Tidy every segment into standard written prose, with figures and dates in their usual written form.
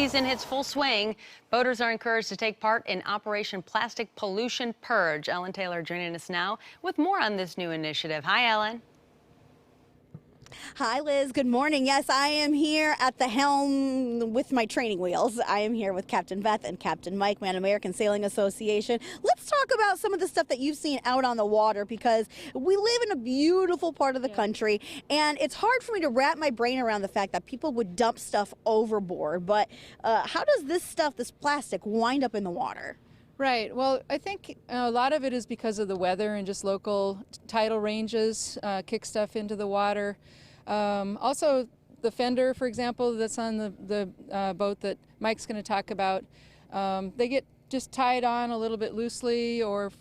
season hits full swing. Boaters are encouraged to take part in Operation Plastic Pollution Purge. Ellen Taylor joining us now with more on this new initiative. Hi, Ellen. Hi, Liz. Good morning. Yes, I am here at the helm with my training wheels. I am here with Captain Beth and Captain Mike, Man American Sailing Association. Let's talk about some of the stuff that you've seen out on the water, because we live in a beautiful part of the country, and it's hard for me to wrap my brain around the fact that people would dump stuff overboard. But how does this stuff, this plastic, wind up in the water? Right. Well, I think a lot of it is because of the weather and just local tidal ranges kick stuff into the water. Also, the fender, for example, that's on the boat that Mike's going to talk about, they get just tied on a little bit loosely, or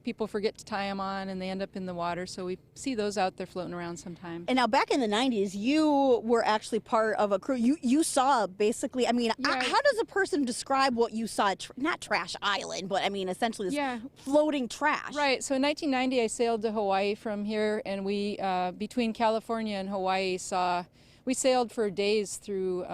people forget to tie them on and they end up in the water. So we see those out there floating around sometimes. And now back in the 90s, you were actually part of a crew. You saw basically, I mean, how does a person describe what you saw? Not Trash Island, but I mean, essentially this floating trash. Right. So in 1990, I sailed to Hawaii from here, and we, between California and Hawaii, we sailed for days through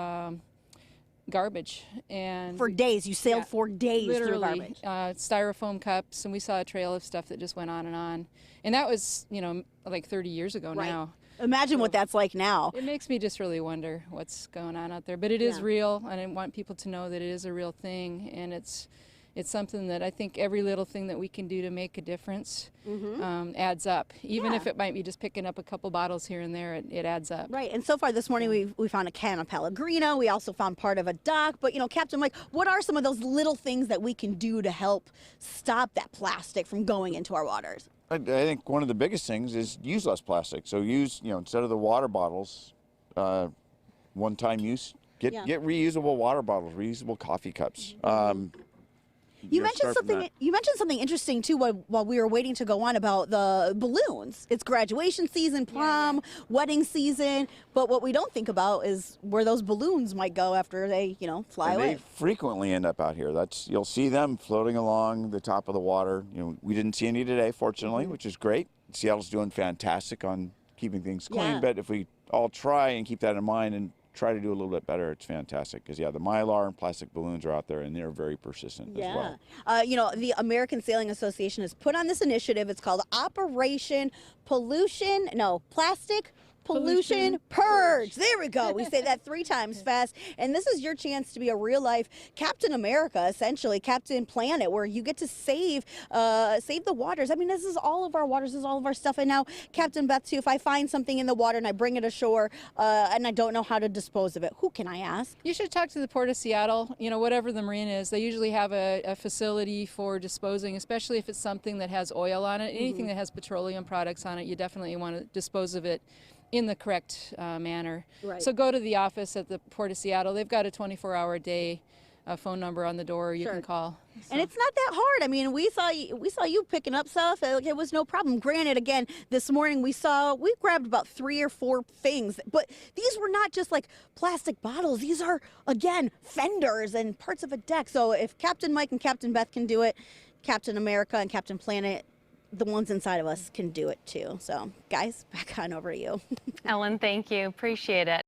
garbage. And for days? You sailed for days literally, through garbage? Styrofoam cups, and we saw a trail of stuff that just went on. And that was, like 30 years ago now. Imagine what that's like now. It makes me just really wonder what's going on out there. But it is real, and I want people to know that it is a real thing, and it's something that I think every little thing that we can do to make a difference adds up. Even if it might be just picking up a couple bottles here and there, it adds up. Right, and so far this morning we found a can of Pellegrino. We also found part of a dock. But, Captain Mike, what are some of those little things that we can do to help stop that plastic from going into our waters? I think one of the biggest things is use less plastic. So use, instead of the water bottles, one-time use, get reusable water bottles, reusable coffee cups. You mentioned something interesting too while we were waiting to go on about the balloons. It's graduation season, prom, wedding season, but what we don't think about is where those balloons might go after they, fly away. They frequently end up out here. You'll see them floating along the top of the water. We didn't see any today, fortunately, which is great. Seattle's doing fantastic on keeping things clean, but if we all try and keep that in mind and try to do a little bit better, it's fantastic. Because the Mylar and plastic balloons are out there, and they're very persistent as well. The American Sailing Association has put on this initiative. It's called Operation Plastic Pollution Purge. There we go. We say that 3 times fast. And this is your chance to be a real life Captain America, essentially, Captain Planet, where you get to save the waters. I mean, this is all of our waters, this is all of our stuff. And now, Captain Beth, too, if I find something in the water and I bring it ashore and I don't know how to dispose of it, who can I ask? You should talk to the Port of Seattle. Whatever the marine is, they usually have a facility for disposing, especially if it's something that has oil on it. Anything that has petroleum products on it, you definitely want to dispose of it in the correct manner. Right. So go to the office at the Port of Seattle. They've got a 24-hour-a-day phone number on the door you can call. So. And it's not that hard. I mean, we saw you picking up stuff. It was no problem. Granted, again, this morning we grabbed about 3 or 4 things, but these were not just like plastic bottles. These are, again, fenders and parts of a deck. So if Captain Mike and Captain Beth can do it, Captain America and Captain Planet, the ones inside of us can do it too. So, guys, back on over to you. Ellen, thank you. Appreciate it.